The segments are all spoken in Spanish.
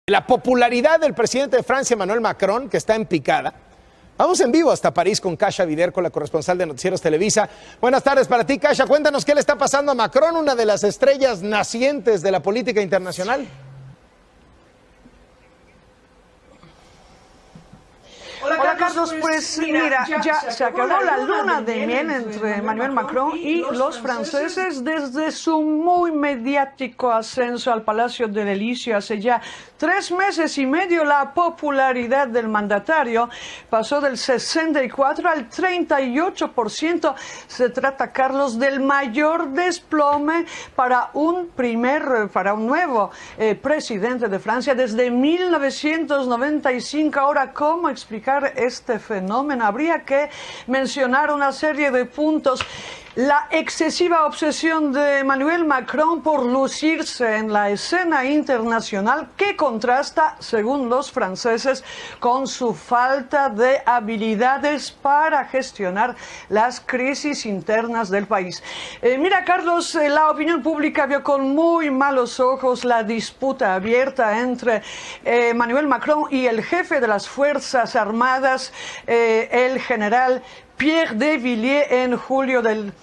La popularidad del presidente de Francia, Emmanuel Macron, que está en picada. Vamos en vivo hasta París con Kasia Viderco, la corresponsal de Noticieros Televisa. Buenas tardes para ti, Kasia. Cuéntanos qué le está pasando a Macron, una de las estrellas nacientes de la política internacional. Hola Carlos, pues mira, ya se acabó la luna de miel entre Emmanuel Macron y los franceses desde su muy mediático ascenso al Palacio del Elíseo hace ya 3 meses y medio. La popularidad del mandatario pasó del 64 al 38%. Se trata, Carlos, del mayor desplome para un nuevo presidente de Francia desde 1995. Ahora, ¿cómo explicar este fenómeno? Habría que mencionar una serie de puntos. La excesiva obsesión de Emmanuel Macron por lucirse en la escena internacional, que contrasta, según los franceses, con su falta de habilidades para gestionar las crisis internas del país. Mira, Carlos, la opinión pública vio con muy malos ojos la disputa abierta entre Emmanuel Macron y el jefe de las Fuerzas Armadas, el general Pierre de Villiers, en julio de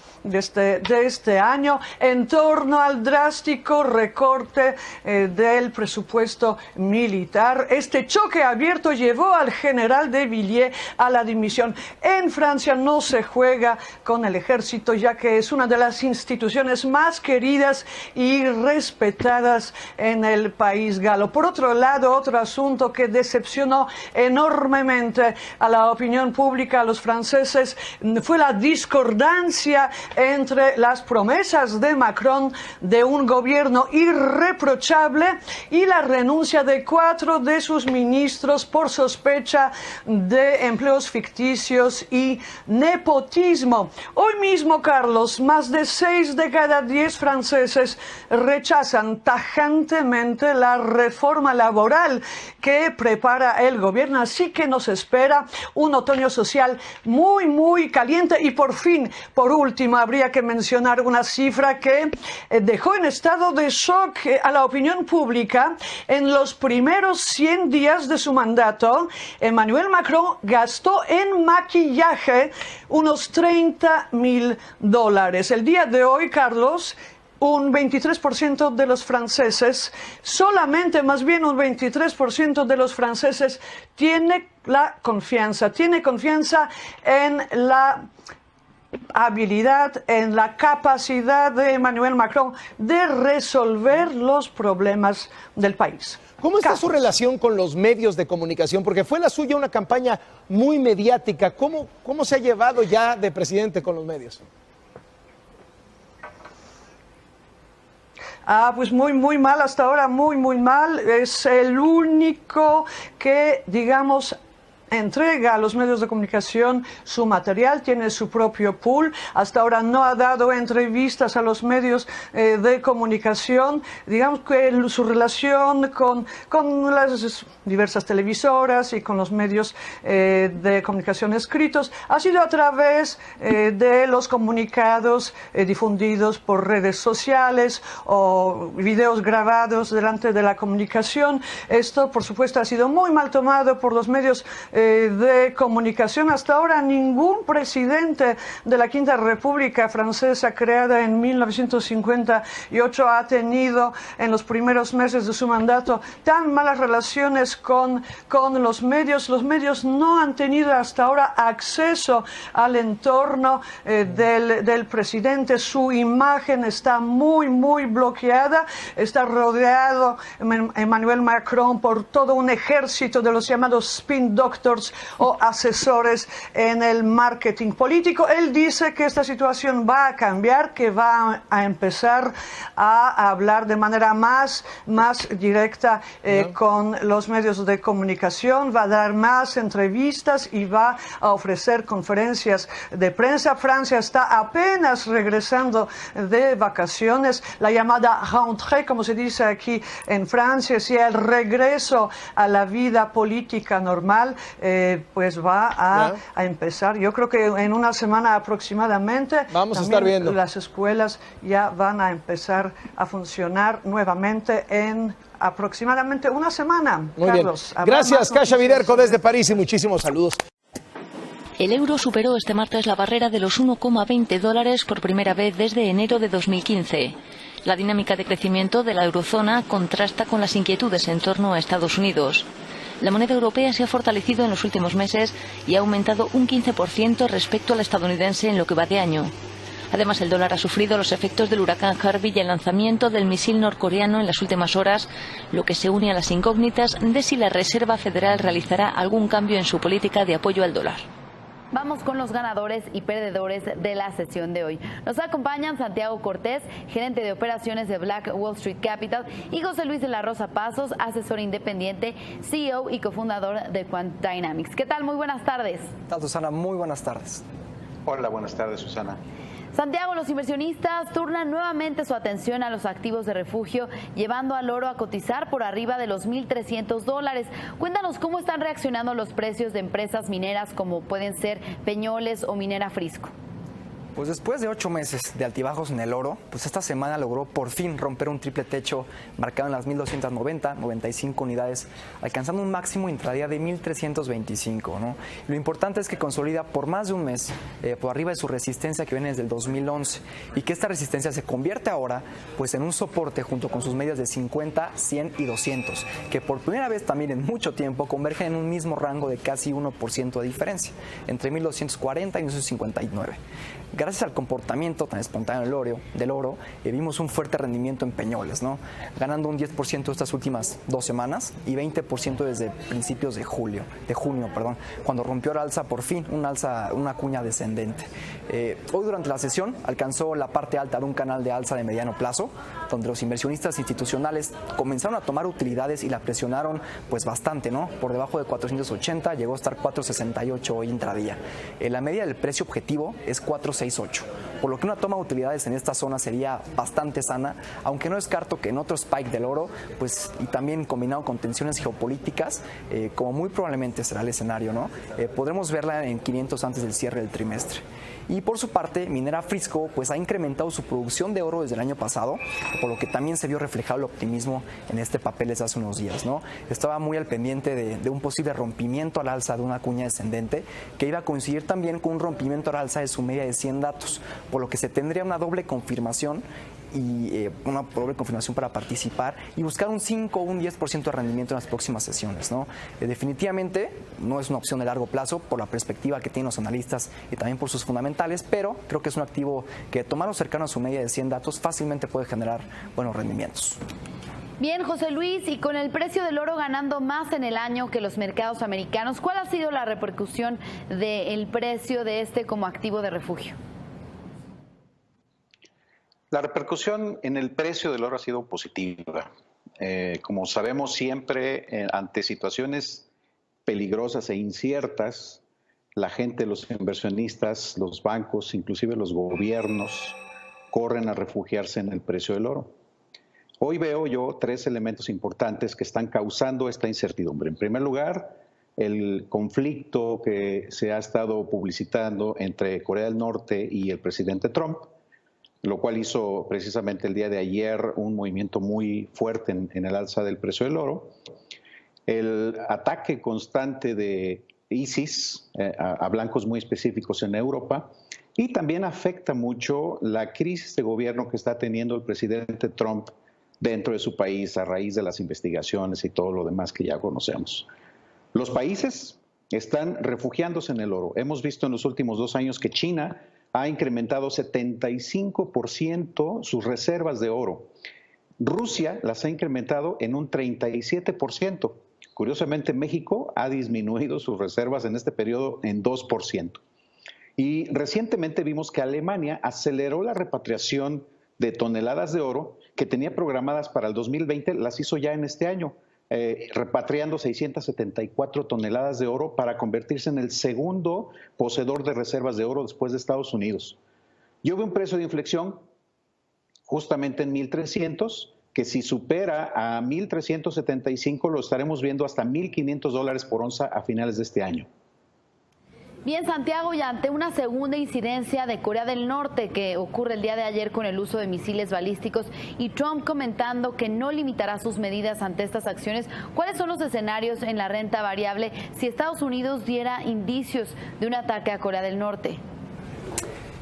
este año, en torno al drástico recorte del presupuesto militar. Este choque abierto llevó al general de Villiers a la dimisión. En Francia no se juega con el ejército, ya que es una de las instituciones más queridas y respetadas en el país galo. Por otro lado, otro asunto que decepcionó enormemente a la opinión pública, a los franceses, fue la discordancia entre las promesas de Macron de un gobierno irreprochable y la renuncia de 4 de sus ministros por sospecha de empleos ficticios y nepotismo. Hoy mismo, Carlos, más de 6 de cada 10 franceses rechazan tajantemente la reforma laboral que prepara el gobierno, así que nos espera un otoño social muy caliente. Y por fin, por último, habría que mencionar una cifra que dejó en estado de shock a la opinión pública. En los primeros 100 días de su mandato, Emmanuel Macron gastó en maquillaje unos $30.000. El día de hoy, Carlos, un 23% de los franceses, más bien un 23% de los franceses tiene confianza en la habilidad, en la capacidad de Emmanuel Macron de resolver los problemas del país. ¿Cómo está su relación con los medios de comunicación? Porque fue la suya una campaña muy mediática. ¿Cómo se ha llevado ya de presidente con los medios? Pues muy mal hasta ahora, muy mal. Es el único que, digamos, entrega a los medios de comunicación su material, tiene su propio pool. Hasta ahora no ha dado entrevistas a los medios de comunicación. Digamos que su relación con las diversas televisoras y con los medios de comunicación escritos ha sido a través de los comunicados difundidos por redes sociales o videos grabados delante de la comunicación. Esto, por supuesto, ha sido muy mal tomado por los medios de comunicación. Hasta ahora ningún presidente de la Quinta República Francesa, creada en 1958, ha tenido en los primeros meses de su mandato tan malas relaciones con los medios. Los medios no han tenido hasta ahora acceso al entorno del presidente. Su imagen está muy bloqueada. Está rodeado Emmanuel Macron por todo un ejército de los llamados spin doctors o asesores en el marketing político. Él dice que esta situación va a cambiar, que va a empezar a hablar de manera más directa con los medios de comunicación, va a dar más entrevistas y va a ofrecer conferencias de prensa. Francia está apenas regresando de vacaciones, la llamada rentrée, como se dice aquí en Francia, es el regreso a la vida política normal. pues va a empezar. Yo creo que en una semana aproximadamente vamos a estar viendo. Las escuelas ya van a empezar a funcionar nuevamente en aproximadamente una semana. Muy Carlos, bien. Gracias, Kasia Viderco desde París y muchísimos saludos. El euro superó este martes la barrera de los 1,20 dólares por primera vez desde enero de 2015. La dinámica de crecimiento de la eurozona contrasta con las inquietudes en torno a Estados Unidos. La moneda europea se ha fortalecido en los últimos meses y ha aumentado un 15% respecto a la estadounidense en lo que va de año. Además, el dólar ha sufrido los efectos del huracán Harvey y el lanzamiento del misil norcoreano en las últimas horas, lo que se une a las incógnitas de si la Reserva Federal realizará algún cambio en su política de apoyo al dólar. Vamos con los ganadores y perdedores de la sesión de hoy. Nos acompañan Santiago Cortés, gerente de operaciones de Black Wall Street Capital, y José Luis de la Rosa Pasos, asesor independiente, CEO y cofundador de Quant Dynamics. ¿Qué tal? Muy buenas tardes. ¿Qué tal, Susana? Muy buenas tardes. Hola, buenas tardes, Susana. Santiago, los inversionistas turnan nuevamente su atención a los activos de refugio, llevando al oro a cotizar por arriba de los $1,300. Cuéntanos cómo están reaccionando los precios de empresas mineras como pueden ser Peñoles o Minera Frisco. Pues después de 8 meses de altibajos en el oro, pues esta semana logró por fin romper un triple techo marcado en las 1,295 unidades, alcanzando un máximo intradía de 1,325, ¿no? Lo importante es que consolida por más de un mes por arriba de su resistencia que viene desde el 2011 y que esta resistencia se convierte ahora pues en un soporte junto con sus medias de 50, 100 y 200, que por primera vez también en mucho tiempo convergen en un mismo rango de casi 1% de diferencia, entre 1,240 y 1,259. Gracias al comportamiento tan espontáneo del oro, vimos un fuerte rendimiento en Peñoles, ¿no? Ganando un 10% estas últimas 2 semanas y 20% desde principios de junio, cuando rompió el alza por fin, una cuña descendente. Hoy durante la sesión alcanzó la parte alta de un canal de alza de mediano plazo, donde los inversionistas institucionales comenzaron a tomar utilidades y la presionaron pues bastante, ¿no? Por debajo de 480, llegó a estar 468 hoy intradía. La medida del precio objetivo es 468, por lo que una toma de utilidades en esta zona sería bastante sana, aunque no descarto que en otro spike del oro, pues y también combinado con tensiones geopolíticas, como muy probablemente será el escenario, ¿no? Podremos verla en 500 antes del cierre del trimestre. Y por su parte, Minera Frisco pues ha incrementado su producción de oro desde el año pasado, por lo que también se vio reflejado el optimismo en este papel desde hace unos días, ¿no? Estaba muy al pendiente de un posible rompimiento al alza de una cuña descendente, que iba a coincidir también con un rompimiento al alza de su media de 100 datos, por lo que se tendría una doble confirmación y una doble confirmación para participar y buscar un 5 o un 10% de rendimiento en las próximas sesiones, ¿no? Definitivamente no es una opción de largo plazo por la perspectiva que tienen los analistas y también por sus fundamentales, pero creo que es un activo que tomarlo cercano a su media de 100 datos fácilmente puede generar buenos rendimientos. Bien, José Luis, y con el precio del oro ganando más en el año que los mercados americanos, ¿cuál ha sido la repercusión del precio de este como activo de refugio? La repercusión en el precio del oro ha sido positiva. Como sabemos siempre, ante situaciones peligrosas e inciertas, la gente, los inversionistas, los bancos, inclusive los gobiernos, corren a refugiarse en el precio del oro. Hoy veo yo 3 elementos importantes que están causando esta incertidumbre. En primer lugar, el conflicto que se ha estado publicitando entre Corea del Norte y el presidente Trump, lo cual hizo precisamente el día de ayer un movimiento muy fuerte en el alza del precio del oro. El ataque constante de ISIS a blancos muy específicos en Europa, y también afecta mucho la crisis de gobierno que está teniendo el presidente Trump dentro de su país a raíz de las investigaciones y todo lo demás que ya conocemos. Los países están refugiándose en el oro. Hemos visto en los últimos 2 años que China ha incrementado 75% sus reservas de oro. Rusia las ha incrementado en un 37%. Curiosamente, México ha disminuido sus reservas en este periodo en 2%. Y recientemente vimos que Alemania aceleró la repatriación de toneladas de oro que tenía programadas para el 2020, las hizo ya en este año, repatriando 674 toneladas de oro para convertirse en el segundo poseedor de reservas de oro después de Estados Unidos. Yo veo un precio de inflexión justamente en 1,300, que si supera a 1.375 lo estaremos viendo hasta $1.500 por onza a finales de este año. Bien, Santiago, y ante una segunda incidencia de Corea del Norte que ocurre el día de ayer con el uso de misiles balísticos y Trump comentando que no limitará sus medidas ante estas acciones, ¿cuáles son los escenarios en la renta variable si Estados Unidos diera indicios de un ataque a Corea del Norte?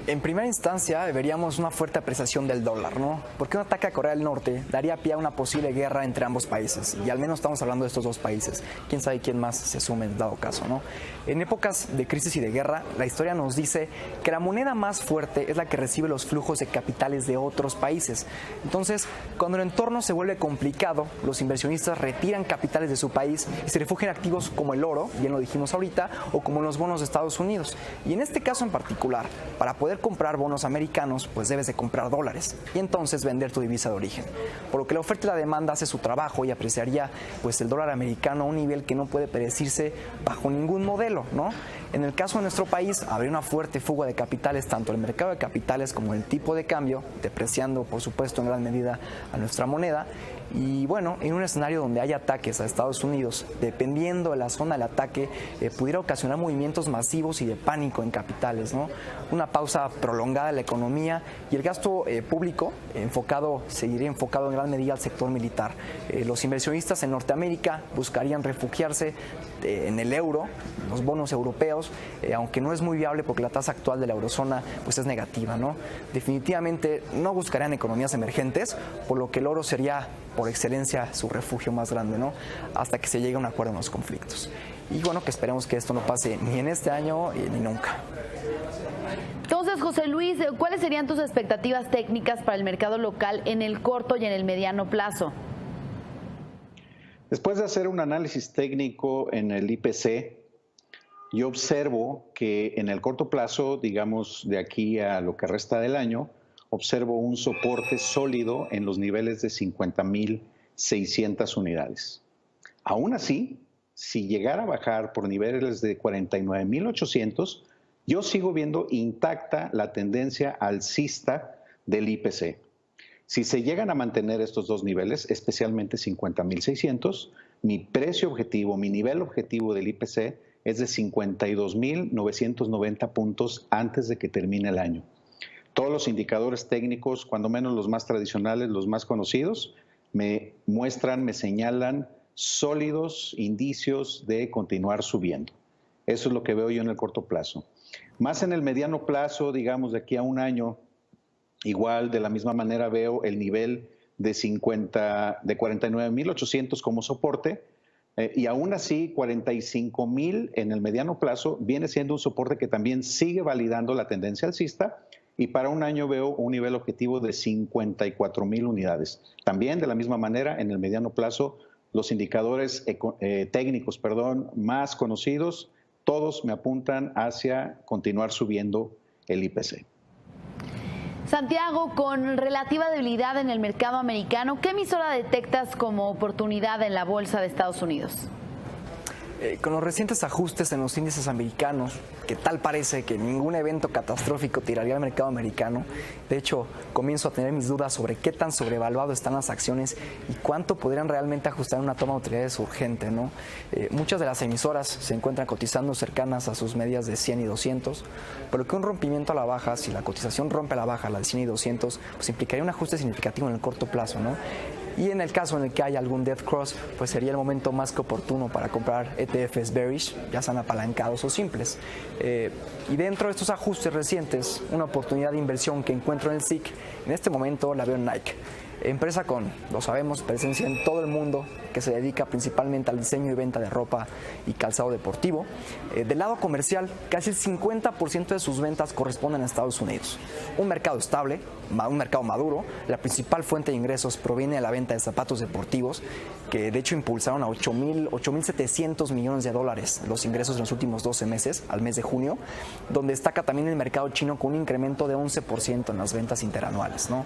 En primera instancia, veríamos una fuerte apreciación del dólar, ¿no? Porque un ataque a Corea del Norte daría pie a una posible guerra entre ambos países. Y al menos estamos hablando de estos dos países. Quién sabe quién más se sume en dado caso, ¿no? En épocas de crisis y de guerra, la historia nos dice que la moneda más fuerte es la que recibe los flujos de capitales de otros países. Entonces, cuando el entorno se vuelve complicado, los inversionistas retiran capitales de su país y se refugian en activos como el oro, bien lo dijimos ahorita, o como los bonos de Estados Unidos. Y en este caso en particular, para poder comprar bonos americanos, pues debes de comprar dólares y entonces vender tu divisa de origen. Por lo que la oferta y la demanda hace su trabajo y apreciaría pues el dólar americano a un nivel que no puede predecirse bajo ningún modelo, ¿no? En el caso de nuestro país, habría una fuerte fuga de capitales, tanto en el mercado de capitales como en el tipo de cambio, depreciando, por supuesto, en gran medida a nuestra moneda. Y bueno, en un escenario donde hay ataques a Estados Unidos, dependiendo de la zona del ataque, pudiera ocasionar movimientos masivos y de pánico en capitales, ¿no? Una pausa prolongada de la economía y el gasto público seguiría enfocado en gran medida al sector militar. Los inversionistas en Norteamérica buscarían refugiarse en el euro, los bonos europeos, aunque no es muy viable porque la tasa actual de la eurozona pues es negativa, ¿no? Definitivamente no buscarían economías emergentes, por lo que el oro sería por excelencia su refugio más grande, ¿no? Hasta que se llegue a un acuerdo en los conflictos. Y bueno, que esperemos que esto no pase ni en este año ni nunca. Entonces, José Luis, ¿cuáles serían tus expectativas técnicas para el mercado local en el corto y en el mediano plazo? Después de hacer un análisis técnico en el IPC, yo observo que en el corto plazo, digamos de aquí a lo que resta del año, observo un soporte sólido en los niveles de 50.600 unidades. Aún así, si llegara a bajar por niveles de 49.800, yo sigo viendo intacta la tendencia alcista del IPC. Si se llegan a mantener estos dos niveles, especialmente 50.600, mi precio objetivo, mi nivel objetivo del IPC es de 52.990 puntos antes de que termine el año. Todos los indicadores técnicos, cuando menos los más tradicionales, los más conocidos, me muestran, me señalan sólidos indicios de continuar subiendo. Eso es lo que veo yo en el corto plazo. Más en el mediano plazo, digamos de aquí a un año, igual de la misma manera veo el nivel de 49.800 como soporte y aún así 45.000 en el mediano plazo viene siendo un soporte que también sigue validando la tendencia alcista. Y para un año veo un nivel objetivo de 54.000 unidades. También de la misma manera, en el mediano plazo, los indicadores técnicos más conocidos, todos me apuntan hacia continuar subiendo el IPC. Santiago, con relativa debilidad en el mercado americano, ¿qué emisora detectas como oportunidad en la bolsa de Estados Unidos? Con los recientes ajustes en los índices americanos, que tal parece que ningún evento catastrófico tiraría al mercado americano, de hecho, comienzo a tener mis dudas sobre qué tan sobrevaluadas están las acciones y cuánto podrían realmente ajustar una toma de utilidades urgente, ¿no? Muchas de las emisoras se encuentran cotizando cercanas a sus medias de 100 y 200, pero que un rompimiento a la baja, si la cotización rompe a la baja, la de 100 y 200, pues implicaría un ajuste significativo en el corto plazo, ¿no? Y en el caso en el que haya algún death cross, pues sería el momento más que oportuno para comprar ETFs bearish, ya sean apalancados o simples. Y dentro de estos ajustes recientes, una oportunidad de inversión que encuentro en el SIC, en este momento la veo en Nike. Empresa con, lo sabemos, presencia en todo el mundo, que se dedica principalmente al diseño y venta de ropa y calzado deportivo. Del lado comercial, casi el 50% de sus ventas corresponden a Estados Unidos. Un mercado estable, un mercado maduro. La principal fuente de ingresos proviene de la venta de zapatos deportivos, que de hecho impulsaron a 8.700 millones de dólares los ingresos en los últimos 12 meses, al mes de junio, donde destaca también el mercado chino con un incremento de 11% en las ventas interanuales, ¿no?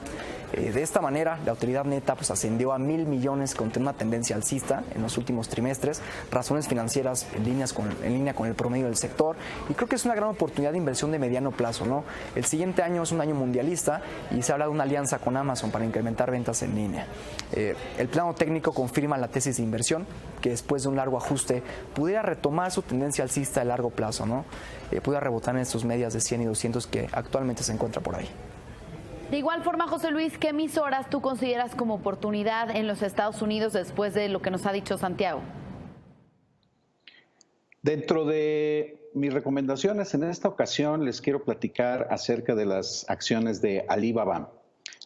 De esta manera, la utilidad neta pues ascendió a 1.000 millones con una tendencia alcista en los últimos trimestres, razones financieras en línea con el promedio del sector, y creo que es una gran oportunidad de inversión de mediano plazo, ¿no? El siguiente año es un año mundialista y se habla de una alianza con Amazon para incrementar ventas en línea. El plano técnico confirma la tesis de inversión, que después de un largo ajuste pudiera retomar su tendencia alcista de largo plazo, ¿no? Pudiera rebotar en sus medias de 100 y 200 que actualmente se encuentra por ahí. De igual forma, José Luis, ¿qué emisoras tú consideras como oportunidad en los Estados Unidos después de lo que nos ha dicho Santiago? Dentro de mis recomendaciones en esta ocasión les quiero platicar acerca de las acciones de Alibaba.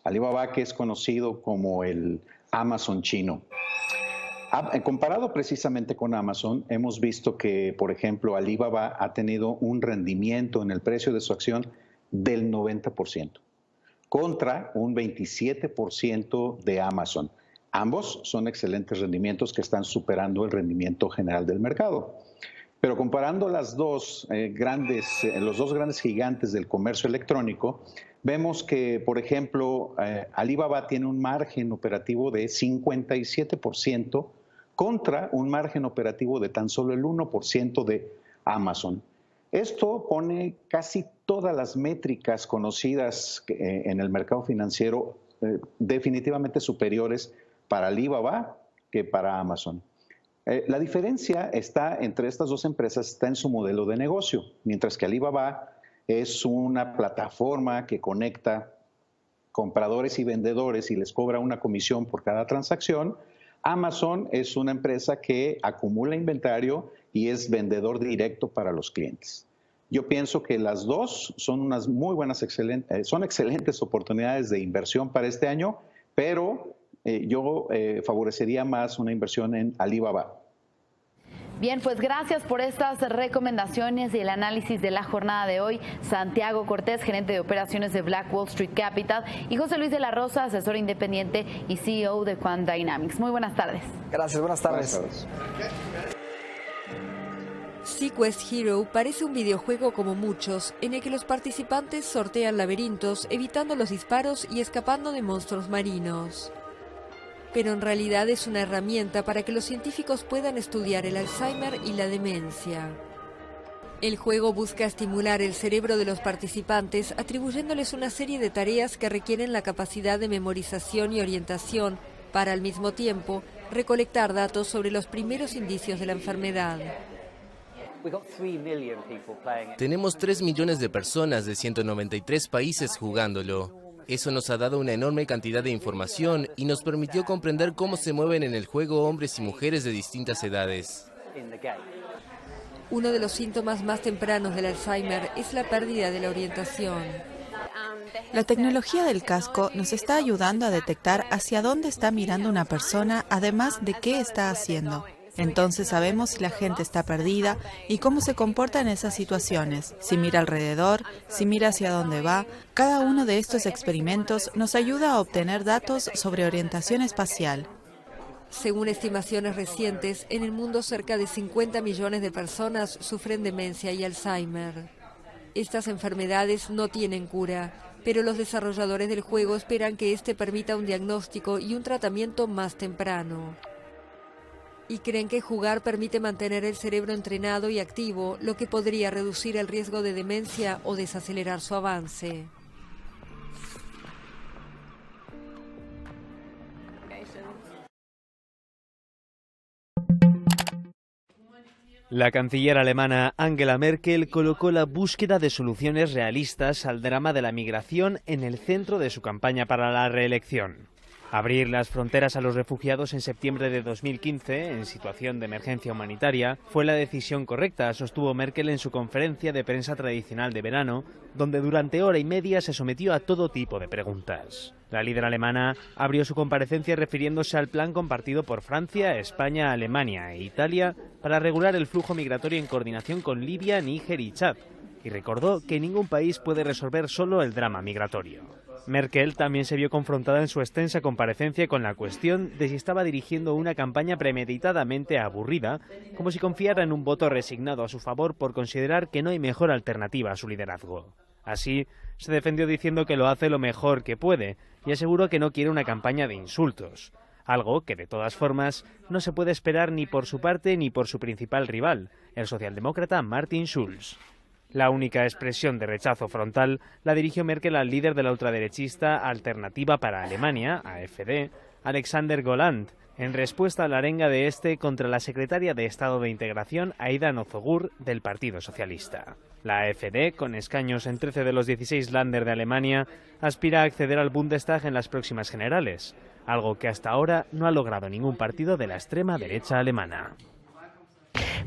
Alibaba, que es conocido como el Amazon chino. Comparado precisamente con Amazon, hemos visto que, por ejemplo, Alibaba ha tenido un rendimiento en el precio de su acción del 90%, contra un 27% de Amazon. Ambos son excelentes rendimientos que están superando el rendimiento general del mercado. Pero comparando los dos grandes gigantes del comercio electrónico, vemos que, por ejemplo, Alibaba tiene un margen operativo de 57% contra un margen operativo de tan solo el 1% de Amazon. Esto pone casi todas las métricas conocidas en el mercado financiero definitivamente superiores para Alibaba que para Amazon. La diferencia entre estas dos empresas está en su modelo de negocio. Mientras que Alibaba es una plataforma que conecta compradores y vendedores y les cobra una comisión por cada transacción, Amazon es una empresa que acumula inventario y es vendedor directo para los clientes. Yo pienso que las dos son unas muy buenas, son excelentes oportunidades de inversión para este año, pero yo favorecería más una inversión en Alibaba. Bien, pues gracias por estas recomendaciones y el análisis de la jornada de hoy. Santiago Cortés, gerente de operaciones de Black Wall Street Capital, y José Luis de la Rosa, asesor independiente y CEO de Quant Dynamics. Muy buenas tardes. Gracias, buenas tardes. Sequest Hero parece un videojuego como muchos, en el que los participantes sortean laberintos, evitando los disparos y escapando de monstruos marinos. Pero en realidad es una herramienta para que los científicos puedan estudiar el Alzheimer y la demencia. El juego busca estimular el cerebro de los participantes, atribuyéndoles una serie de tareas que requieren la capacidad de memorización y orientación para, al mismo tiempo, recolectar datos sobre los primeros indicios de la enfermedad. Tenemos 3 millones de personas de 193 países jugándolo. Eso nos ha dado una enorme cantidad de información y nos permitió comprender cómo se mueven en el juego hombres y mujeres de distintas edades. Uno de los síntomas más tempranos del Alzheimer es la pérdida de la orientación. La tecnología del casco nos está ayudando a detectar hacia dónde está mirando una persona, además de qué está haciendo. Entonces sabemos si la gente está perdida y cómo se comporta en esas situaciones, si mira alrededor, si mira hacia dónde va. Cada uno de estos experimentos nos ayuda a obtener datos sobre orientación espacial. Según estimaciones recientes, en el mundo cerca de 50 millones de personas sufren demencia y Alzheimer. Estas enfermedades no tienen cura, pero los desarrolladores del juego esperan que este permita un diagnóstico y un tratamiento más temprano. Y creen que jugar permite mantener el cerebro entrenado y activo, lo que podría reducir el riesgo de demencia o desacelerar su avance. La canciller alemana Angela Merkel colocó la búsqueda de soluciones realistas al drama de la migración en el centro de su campaña para la reelección. Abrir las fronteras a los refugiados en septiembre de 2015, en situación de emergencia humanitaria, fue la decisión correcta, sostuvo Merkel en su conferencia de prensa tradicional de verano, donde durante hora y media se sometió a todo tipo de preguntas. La líder alemana abrió su comparecencia refiriéndose al plan compartido por Francia, España, Alemania e Italia para regular el flujo migratorio en coordinación con Libia, Níger y Chad, y recordó que ningún país puede resolver solo el drama migratorio. Merkel también se vio confrontada en su extensa comparecencia con la cuestión de si estaba dirigiendo una campaña premeditadamente aburrida, como si confiara en un voto resignado a su favor por considerar que no hay mejor alternativa a su liderazgo. Así, se defendió diciendo que lo hace lo mejor que puede y aseguró que no quiere una campaña de insultos, algo que de todas formas no se puede esperar ni por su parte ni por su principal rival, el socialdemócrata Martin Schulz. La única expresión de rechazo frontal la dirigió Merkel al líder de la ultraderechista Alternativa para Alemania, AfD, Alexander Goland, en respuesta a la arenga de este contra la secretaria de Estado de Integración, Aida Nozogur, del Partido Socialista. La AfD, con escaños en 13 de los 16 Länder de Alemania, aspira a acceder al Bundestag en las próximas generales, algo que hasta ahora no ha logrado ningún partido de la extrema derecha alemana.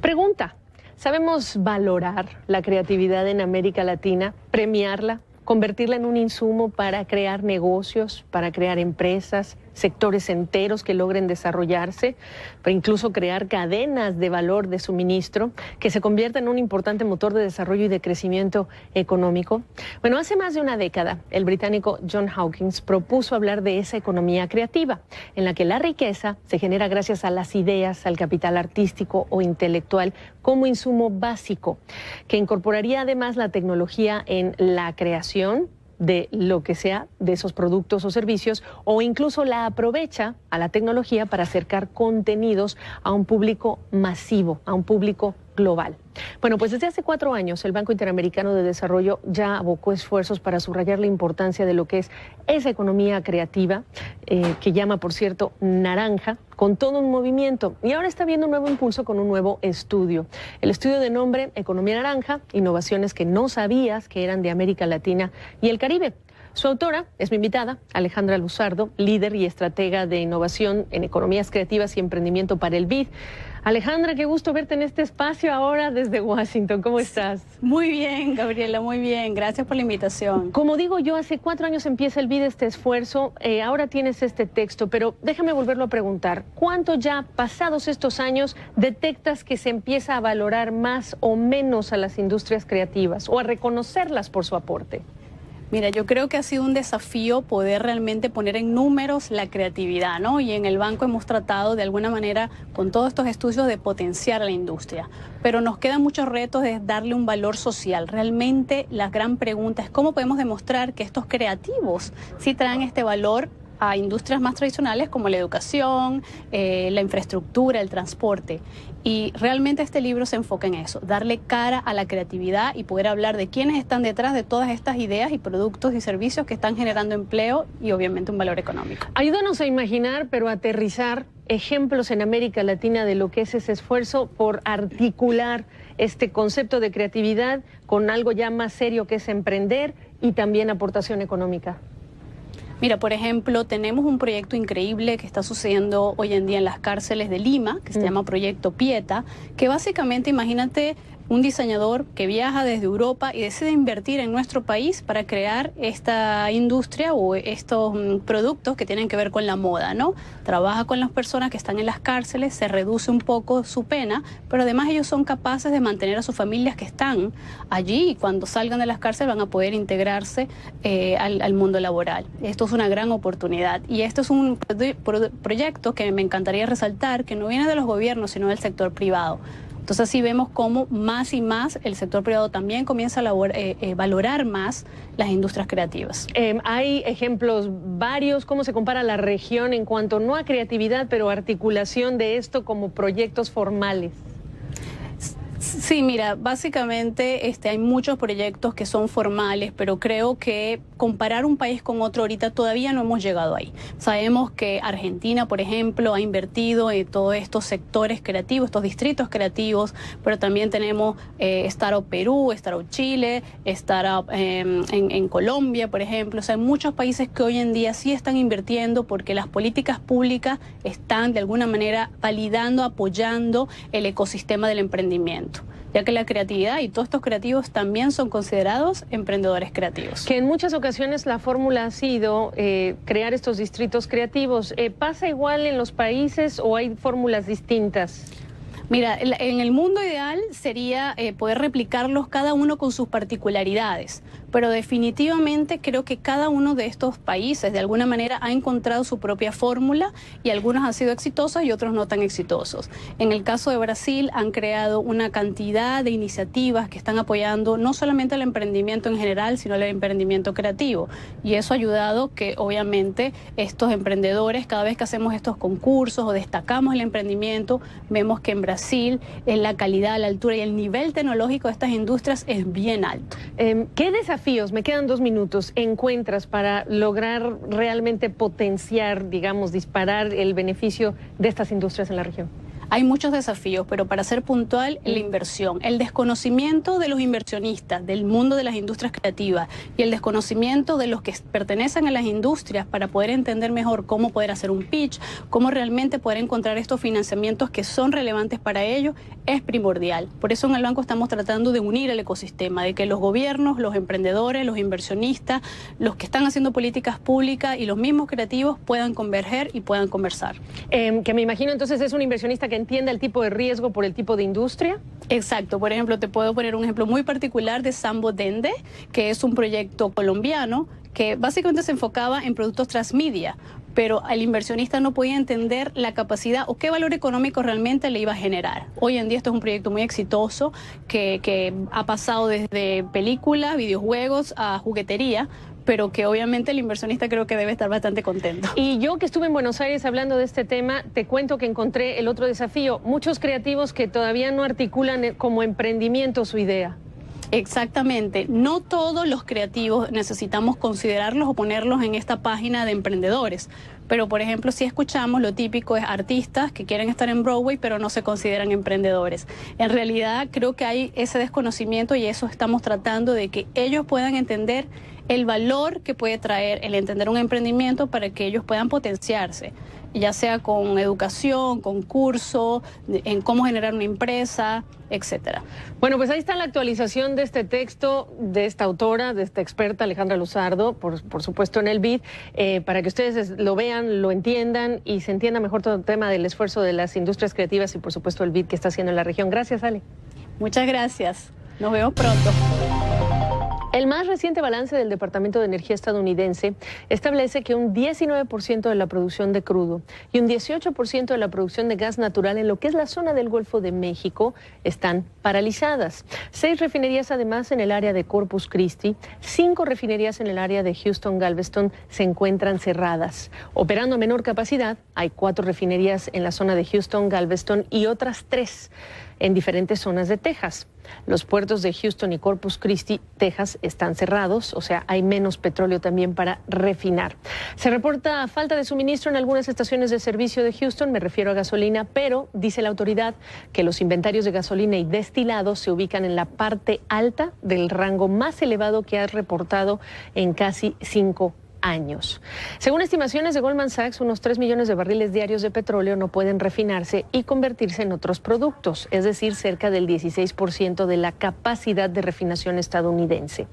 Pregunta: ¿sabemos valorar la creatividad en América Latina, premiarla, convertirla en un insumo para crear negocios, para crear empresas, sectores enteros que logren desarrollarse, pero incluso crear cadenas de valor de suministro que se conviertan en un importante motor de desarrollo y de crecimiento económico? Bueno, hace más de una década, el británico John Hawkins propuso hablar de esa economía creativa, en la que la riqueza se genera gracias a las ideas, al capital artístico o intelectual como insumo básico, que incorporaría además la tecnología en la creación de lo que sea de esos productos o servicios, o incluso la aprovecha a la tecnología para acercar contenidos a un público masivo, a un público global. Bueno, pues desde hace 4 años el Banco Interamericano de Desarrollo ya abocó esfuerzos para subrayar la importancia de lo que es esa economía creativa, que llama, por cierto, naranja, con todo un movimiento. Y ahora está viendo un nuevo impulso con un nuevo estudio. El estudio de nombre Economía Naranja, innovaciones que no sabías que eran de América Latina y el Caribe. Su autora es mi invitada, Alejandra Luzardo, líder y estratega de innovación en economías creativas y emprendimiento para el BID. Alejandra, qué gusto verte en este espacio ahora desde Washington. ¿Cómo estás? Muy bien, Gabriela, muy bien. Gracias por la invitación. Como digo yo, hace 4 años empieza el BID, este esfuerzo. Ahora tienes este texto, pero déjame volverlo a preguntar. ¿Cuánto ya, pasados estos años, detectas que se empieza a valorar más o menos a las industrias creativas o a reconocerlas por su aporte? Mira, yo creo que ha sido un desafío poder realmente poner en números la creatividad, ¿no? Y en el banco hemos tratado de alguna manera con todos estos estudios de potenciar a la industria. Pero nos quedan muchos retos de darle un valor social. Realmente la gran pregunta es cómo podemos demostrar que estos creativos sí traen este valor a industrias más tradicionales como la educación, la infraestructura, el transporte. Y realmente este libro se enfoca en eso, darle cara a la creatividad y poder hablar de quiénes están detrás de todas estas ideas y productos y servicios que están generando empleo y obviamente un valor económico. Ayúdanos a imaginar, pero a aterrizar ejemplos en América Latina de lo que es ese esfuerzo por articular este concepto de creatividad con algo ya más serio que es emprender y también aportación económica. Mira, por ejemplo, tenemos un proyecto increíble que está sucediendo hoy en día en las cárceles de Lima, que se llama Proyecto Pieta, que básicamente, imagínate, un diseñador que viaja desde Europa y decide invertir en nuestro país para crear esta industria o estos productos que tienen que ver con la moda, ¿no? Trabaja con las personas que están en las cárceles, se reduce un poco su pena, pero además ellos son capaces de mantener a sus familias que están allí y cuando salgan de las cárceles van a poder integrarse al mundo laboral. Esto es una gran oportunidad y esto es un proyecto que me encantaría resaltar, que no viene de los gobiernos, sino del sector privado. Entonces así vemos cómo más y más el sector privado también comienza a valorar más las industrias creativas. Hay ejemplos varios, cómo se compara la región en cuanto no a creatividad, pero articulación de esto como proyectos formales. Sí, mira, básicamente hay muchos proyectos que son formales, pero creo que comparar un país con otro ahorita todavía no hemos llegado ahí. Sabemos que Argentina, por ejemplo, ha invertido en todos estos sectores creativos, estos distritos creativos, pero también tenemos Startup Perú, Startup Chile, Startup en Colombia, por ejemplo. O sea, hay muchos países que hoy en día sí están invirtiendo porque las políticas públicas están de alguna manera validando, apoyando el ecosistema del emprendimiento, ya que la creatividad y todos estos creativos también son considerados emprendedores creativos. Que en muchas ocasiones la fórmula ha sido crear estos distritos creativos. ¿Pasa igual en los países o hay fórmulas distintas? Mira, en el mundo ideal sería poder replicarlos cada uno con sus particularidades, pero definitivamente creo que cada uno de estos países de alguna manera ha encontrado su propia fórmula y algunos han sido exitosos y otros no tan exitosos. En el caso de Brasil han creado una cantidad de iniciativas que están apoyando no solamente el emprendimiento en general, sino el emprendimiento creativo, y eso ha ayudado que obviamente estos emprendedores, cada vez que hacemos estos concursos o destacamos el emprendimiento, vemos que en Brasil Brasil, la calidad, la altura y el nivel tecnológico de estas industrias es bien alto. ¿Qué desafíos, me quedan 2 minutos, encuentras para lograr realmente potenciar, digamos, disparar el beneficio de estas industrias en la región? Hay muchos desafíos, pero para ser puntual, la inversión, el desconocimiento de los inversionistas, del mundo de las industrias creativas y el desconocimiento de los que pertenecen a las industrias para poder entender mejor cómo poder hacer un pitch, cómo realmente poder encontrar estos financiamientos que son relevantes para ellos, es primordial. Por eso en el banco estamos tratando de unir el ecosistema, de que los gobiernos, los emprendedores, los inversionistas, los que están haciendo políticas públicas y los mismos creativos puedan converger y puedan conversar. Que me imagino entonces es un inversionista que entienda el tipo de riesgo por el tipo de industria. Exacto, por ejemplo, te puedo poner un ejemplo muy particular de Sambo Dende, que es un proyecto colombiano que básicamente se enfocaba en productos transmedia, pero el inversionista no podía entender la capacidad o qué valor económico realmente le iba a generar. Hoy en día esto es un proyecto muy exitoso que ha pasado desde películas, videojuegos a juguetería, pero que obviamente el inversionista creo que debe estar bastante contento. Y yo que estuve en Buenos Aires hablando de este tema, te cuento que encontré el otro desafío, muchos creativos que todavía no articulan como emprendimiento su idea. Exactamente, no todos los creativos necesitamos considerarlos o ponerlos en esta página de emprendedores, pero por ejemplo si escuchamos lo típico es artistas que quieren estar en Broadway pero no se consideran emprendedores. En realidad creo que hay ese desconocimiento y eso estamos tratando de que ellos puedan entender el valor que puede traer el entender un emprendimiento para que ellos puedan potenciarse, ya sea con educación, con curso, en cómo generar una empresa, etcétera. Bueno, pues ahí está la actualización de este texto, de esta autora, de esta experta Alejandra Luzardo, por supuesto en el BID, para que ustedes lo vean, lo entiendan y se entienda mejor todo el tema del esfuerzo de las industrias creativas y por supuesto el BID que está haciendo en la región. Gracias, Ale. Muchas gracias. Nos vemos pronto. El más reciente balance del Departamento de Energía estadounidense establece que un 19% de la producción de crudo y un 18% de la producción de gas natural en lo que es la zona del Golfo de México están paralizadas. 6 refinerías además en el área de Corpus Christi, 5 refinerías en el área de Houston-Galveston se encuentran cerradas. Operando a menor capacidad, hay 4 refinerías en la zona de Houston-Galveston y otras 3 en diferentes zonas de Texas. Los puertos de Houston y Corpus Christi, Texas, están cerrados, o sea, hay menos petróleo también para refinar. Se reporta falta de suministro en algunas estaciones de servicio de Houston, me refiero a gasolina, pero dice la autoridad que los inventarios de gasolina y destilados se ubican en la parte alta del rango más elevado que ha reportado en casi 5 años. Según estimaciones de Goldman Sachs, unos 3 millones de barriles diarios de petróleo no pueden refinarse y convertirse en otros productos, es decir, cerca del 16% de la capacidad de refinación estadounidense.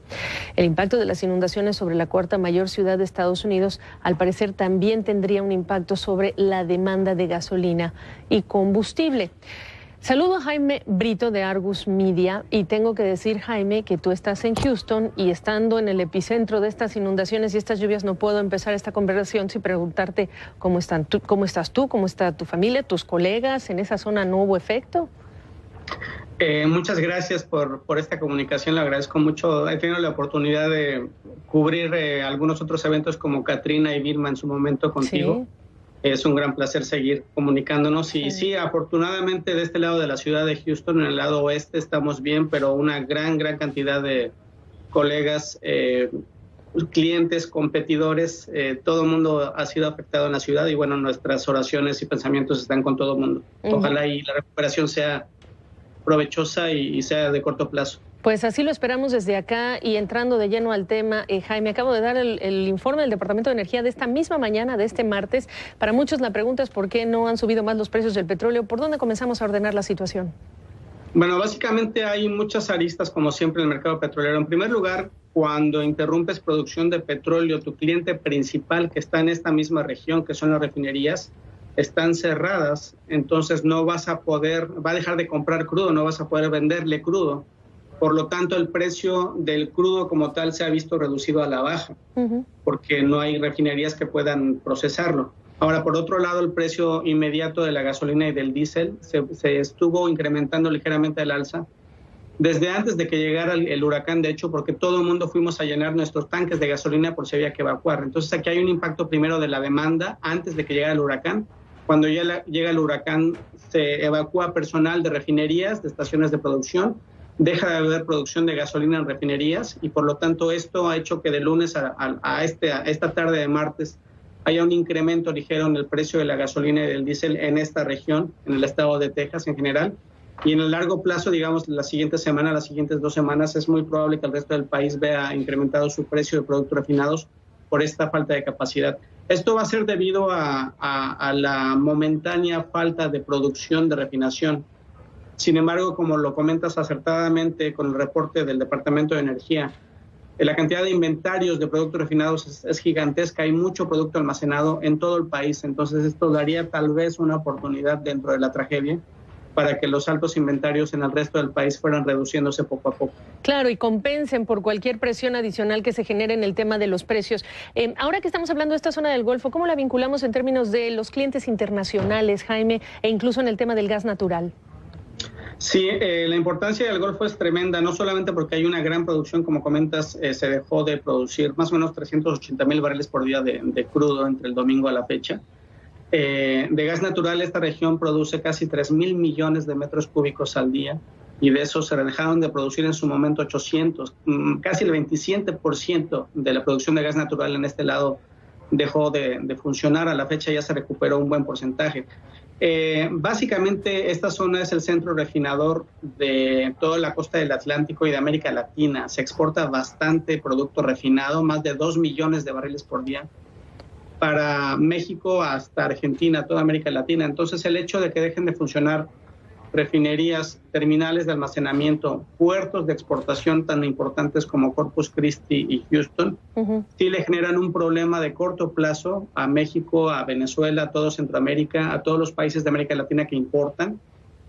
El impacto de las inundaciones sobre la cuarta mayor ciudad de Estados Unidos, al parecer, también tendría un impacto sobre la demanda de gasolina y combustible. Saludo a Jaime Brito de Argus Media y tengo que decir, Jaime, que tú estás en Houston y estando en el epicentro de estas inundaciones y estas lluvias no puedo empezar esta conversación sin preguntarte cómo estás tú, cómo está tu familia, tus colegas, ¿en esa zona no hubo efecto? Muchas gracias por esta comunicación, le agradezco mucho. He tenido la oportunidad de cubrir algunos otros eventos como Katrina y Vilma en su momento contigo. Sí. Es un gran placer seguir comunicándonos y sí, afortunadamente de este lado de la ciudad de Houston, en el lado oeste, estamos bien, pero una gran cantidad de colegas, clientes, competidores, todo el mundo ha sido afectado en la ciudad y bueno, nuestras oraciones y pensamientos están con todo el mundo. Ojalá y la recuperación sea provechosa y sea de corto plazo. Pues así lo esperamos desde acá y entrando de lleno al tema, Jaime, acabo de dar el informe del Departamento de Energía de esta misma mañana, de este martes. Para muchos la pregunta es por qué no han subido más los precios del petróleo. ¿Por dónde comenzamos a ordenar la situación? Bueno, básicamente hay muchas aristas, como siempre, en el mercado petrolero. En primer lugar, cuando interrumpes producción de petróleo, tu cliente principal que está en esta misma región, que son las refinerías, están cerradas, entonces no vas a poder, va a dejar de comprar crudo, no vas a poder venderle crudo. Por lo tanto, el precio del crudo como tal se ha visto reducido a la baja, porque no hay refinerías que puedan procesarlo. Ahora, por otro lado, el precio inmediato de la gasolina y del diésel se estuvo incrementando ligeramente al alza desde antes de que llegara el huracán, de hecho, porque todo el mundo fuimos a llenar nuestros tanques de gasolina por si había que evacuar. Entonces, aquí hay un impacto primero de la demanda antes de que llegara el huracán. Cuando ya llega el huracán, se evacúa personal de refinerías, de estaciones de producción, deja de haber producción de gasolina en refinerías y por lo tanto esto ha hecho que de lunes a esta tarde de martes haya un incremento ligero en el precio de la gasolina y del diésel en esta región, en el estado de Texas en general. Y en el largo plazo, digamos, la siguiente semana, las siguientes 2 semanas, es muy probable que el resto del país vea incrementado su precio de productos refinados por esta falta de capacidad. Esto va a ser debido a la momentánea falta de producción de refinación. Sin embargo, como lo comentas acertadamente con el reporte del Departamento de Energía, la cantidad de inventarios de productos refinados es gigantesca, hay mucho producto almacenado en todo el país, entonces esto daría tal vez una oportunidad dentro de la tragedia para que los altos inventarios en el resto del país fueran reduciéndose poco a poco. Claro, y compensen por cualquier presión adicional que se genere en el tema de los precios. Ahora que estamos hablando de esta zona del Golfo, ¿cómo la vinculamos en términos de los clientes internacionales, Jaime, e incluso en el tema del gas natural? Sí, la importancia del Golfo es tremenda, no solamente porque hay una gran producción, como comentas, se dejó de producir más o menos 380,000 barriles por día de crudo entre el domingo a la fecha. De gas natural, esta región produce casi 3,000 millones de metros cúbicos al día y de eso se dejaron de producir en su momento 800, casi el 27% de la producción de gas natural en este lado dejó de funcionar. A la fecha ya se recuperó un buen porcentaje. Básicamente esta zona es el centro refinador de toda la costa del Atlántico y de América Latina. Se exporta bastante producto refinado, más de 2 millones de barriles por día, para México hasta Argentina, toda América Latina. Entonces el hecho de que dejen de funcionar refinerías, terminales de almacenamiento, puertos de exportación tan importantes como Corpus Christi y Houston, sí le generan un problema de corto plazo a México, a Venezuela, a todo Centroamérica, a todos los países de América Latina que importan,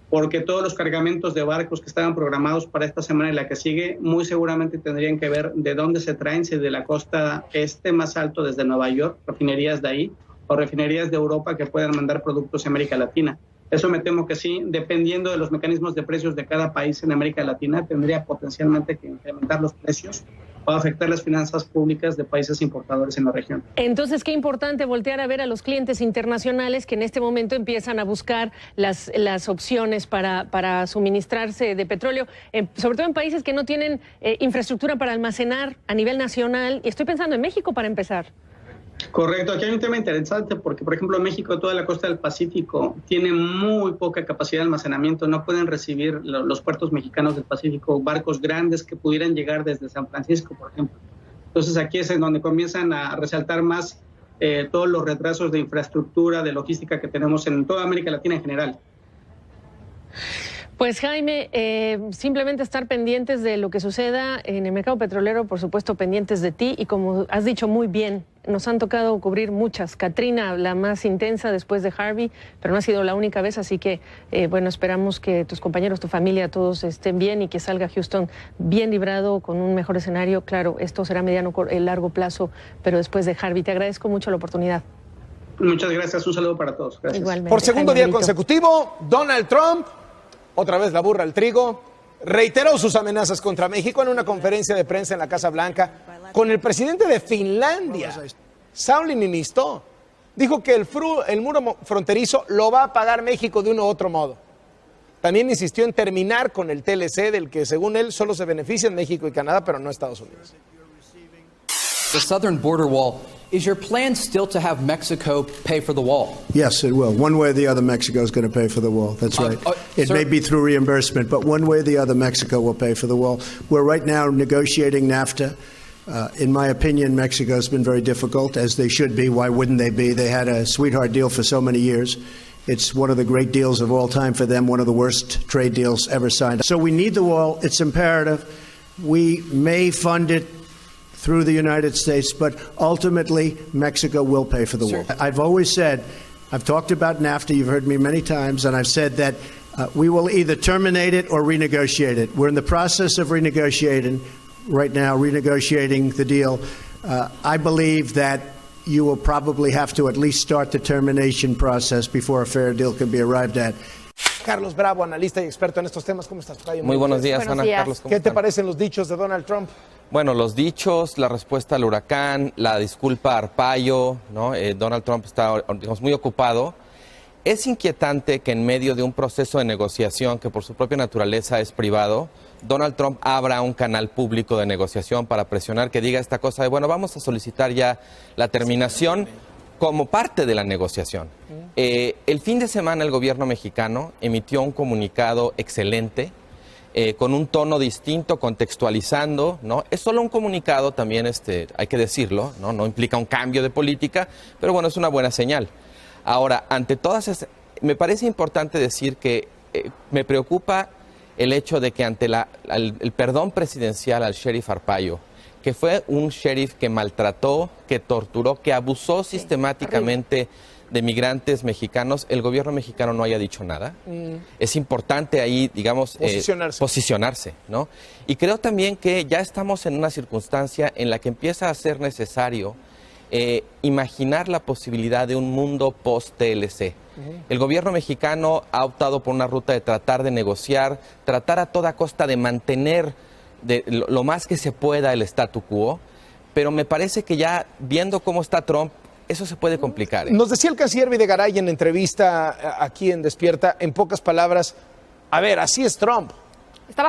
porque todos los cargamentos de barcos que estaban programados para esta semana y la que sigue, muy seguramente tendrían que ver de dónde se traen, si de la costa este más alto desde Nueva York, refinerías de ahí, o refinerías de Europa que puedan mandar productos a América Latina. Eso me temo que sí, dependiendo de los mecanismos de precios de cada país en América Latina, tendría potencialmente que incrementar los precios o afectar las finanzas públicas de países importadores en la región. Entonces, qué importante voltear a ver a los clientes internacionales que en este momento empiezan a buscar las opciones para suministrarse de petróleo, sobre todo en países que no tienen infraestructura para almacenar a nivel nacional. Y estoy pensando en México para empezar. Correcto, aquí hay un tema interesante porque, por ejemplo, México, toda la costa del Pacífico, tiene muy poca capacidad de almacenamiento, no pueden recibir los puertos mexicanos del Pacífico barcos grandes que pudieran llegar desde San Francisco, por ejemplo. Entonces aquí es en donde comienzan a resaltar más todos los retrasos de infraestructura, de logística que tenemos en toda América Latina en general. Pues Jaime, simplemente estar pendientes de lo que suceda en el mercado petrolero, por supuesto pendientes de ti y como has dicho muy bien, nos han tocado cubrir muchas. Katrina, la más intensa después de Harvey, pero no ha sido la única vez, así que bueno, esperamos que tus compañeros, tu familia, todos estén bien y que salga Houston bien librado con un mejor escenario. Claro, esto será mediano, largo plazo, pero después de Harvey. Te agradezco mucho la oportunidad. Muchas gracias, un saludo para todos. Gracias. Igualmente, por segundo Jaime día consecutivo, Donald Trump, otra vez la burra al trigo, reiteró sus amenazas contra México en una conferencia de prensa en la Casa Blanca con el presidente de Finlandia. Sauli Niinistö dijo que el muro fronterizo lo va a pagar México de uno u otro modo. También insistió en terminar con el TLC, del que según él solo se benefician México y Canadá, pero no Estados Unidos. The southern border wall, is your plan still to have Mexico pay for the wall? Yes, it will. One way or the other, Mexico is going to pay for the wall. That's right. It may be through reimbursement, but one way or the other, Mexico will pay for the wall. We're right now negotiating NAFTA. In my opinion, Mexico has been very difficult, as they should be. Why wouldn't they be? They had a sweetheart deal for so many years. It's one of the great deals of all time for them, one of the worst trade deals ever signed. So we need the wall. It's imperative. We may fund it through the United States, but ultimately Mexico will pay for the wall. I've always said, I've talked about NAFTA, you've heard me many times, and I've said that we will either terminate it or renegotiate it. We're in the process of renegotiating right now, renegotiating the deal. I believe that you will probably have to at least start the termination process before a fair deal can be arrived at. Carlos Bravo, analista y experto en estos temas. ¿Cómo estás, Tocayo? Muy buenos días, Ana. Carlos, ¿qué te parecen los dichos de Donald Trump? Bueno, los dichos, la respuesta al huracán, la disculpa a Arpaio, ¿no? Donald Trump está, digamos, muy ocupado. Es inquietante que en medio de un proceso de negociación que por su propia naturaleza es privado, Donald Trump abra un canal público de negociación para presionar que diga esta cosa de, bueno, vamos a solicitar ya la terminación como parte de la negociación. El fin de semana el gobierno mexicano emitió un comunicado excelente, con un tono distinto, contextualizando, ¿no? Es solo un comunicado, también hay que decirlo, ¿no? No implica un cambio de política, pero bueno, es una buena señal. Ahora, ante todas me parece importante decir que me preocupa el hecho de que ante el perdón presidencial al sheriff Arpaio, que fue un sheriff que maltrató, que torturó, que abusó sistemáticamente de migrantes mexicanos, el gobierno mexicano no haya dicho nada. Es importante ahí, digamos, posicionarse, ¿no? Y creo también que ya estamos en una circunstancia en la que empieza a ser necesario imaginar la posibilidad de un mundo post-TLC. El gobierno mexicano ha optado por una ruta de tratar de negociar, tratar a toda costa de mantener lo más que se pueda el statu quo, pero me parece que ya viendo cómo está Trump, eso se puede complicar. Nos decía el canciller Videgaray en entrevista aquí en Despierta, en pocas palabras, a ver, así es Trump.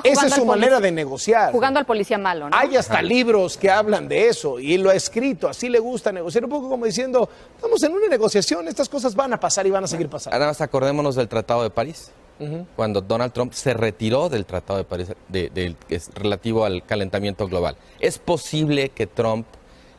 Esa es su manera de negociar. Jugando al policía malo, ¿no? Hay hasta libros que hablan de eso y él lo ha escrito, así le gusta negociar, un poco como diciendo, estamos en una negociación, estas cosas van a pasar y van a seguir pasando. Ahora más acordémonos del Tratado de París, cuando Donald Trump se retiró del Tratado de París que es relativo al calentamiento global. Es posible que Trump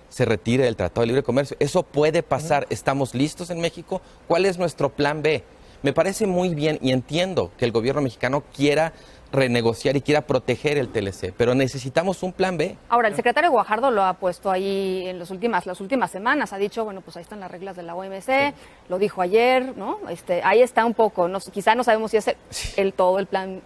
se retire del Tratado de Libre Comercio. Eso puede pasar. ¿Estamos listos en México? ¿Cuál es nuestro plan B? Me parece muy bien y entiendo que el gobierno mexicano quiera renegociar y quiera proteger el TLC, pero necesitamos un plan B. Ahora, el secretario Guajardo lo ha puesto ahí en las últimas semanas, ha dicho, bueno, pues ahí están las reglas de la OMC, lo dijo ayer, ¿no? Ahí está un poco, quizá no sabemos si es todo el plan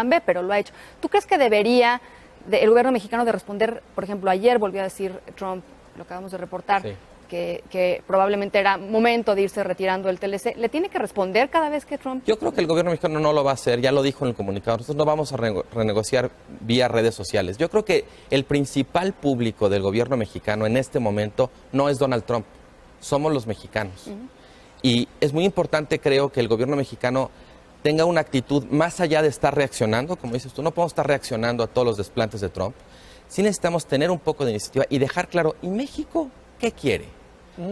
B, pero lo ha hecho. ¿Tú crees que debería el gobierno mexicano de responder? Por ejemplo, ayer volvió a decir Trump, lo acabamos de reportar, que probablemente era momento de irse retirando del TLC. ¿Le tiene que responder cada vez que Trump...? Yo creo que el gobierno mexicano no lo va a hacer, ya lo dijo en el comunicado. Nosotros no vamos a renegociar vía redes sociales. Yo creo que el principal público del gobierno mexicano en este momento no es Donald Trump, somos los mexicanos. Y es muy importante, creo, que el gobierno mexicano tenga una actitud más allá de estar reaccionando, como dices tú, no podemos estar reaccionando a todos los desplantes de Trump. Sí necesitamos tener un poco de iniciativa y dejar claro, ¿y México qué quiere?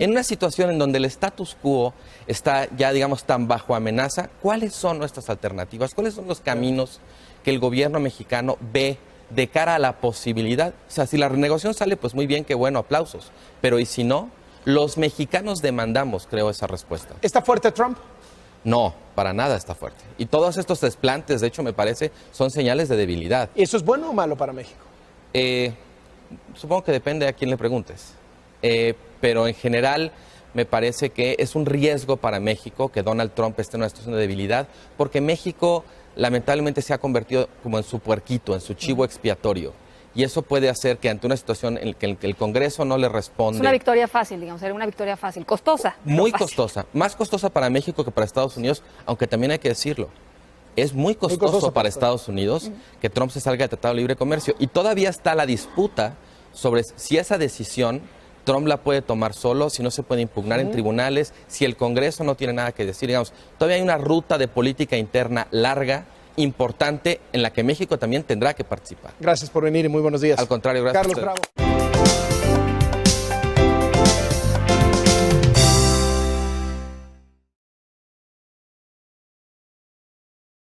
En una situación en donde el status quo está ya, digamos, tan bajo amenaza, ¿cuáles son nuestras alternativas? ¿Cuáles son los caminos que el gobierno mexicano ve de cara a la posibilidad? O sea, si la renegociación sale, pues muy bien, qué bueno, aplausos. Pero ¿y si no? Los mexicanos demandamos, creo, esa respuesta. ¿Está fuerte Trump? No, para nada está fuerte. Y todos estos desplantes, de hecho, me parece, son señales de debilidad. ¿Y eso es bueno o malo para México? Supongo que depende a quién le preguntes. Pero en general me parece que es un riesgo para México que Donald Trump esté en una situación de debilidad, porque México lamentablemente se ha convertido como en su puerquito, en su chivo expiatorio. Y eso puede hacer que ante una situación en la que el Congreso no le responde... Es una victoria fácil, digamos, era una victoria fácil, costosa. Muy costosa, más costosa para México que para Estados Unidos, aunque también hay que decirlo. Es muy costoso para Estados Unidos que Trump se salga del Tratado de Libre Comercio. Y todavía está la disputa sobre si esa decisión Trump la puede tomar solo, si no se puede impugnar en tribunales, si el Congreso no tiene nada que decir. Digamos, todavía hay una ruta de política interna larga, importante, en la que México también tendrá que participar. Gracias por venir y muy buenos días. Al contrario, gracias. Carlos Bravo.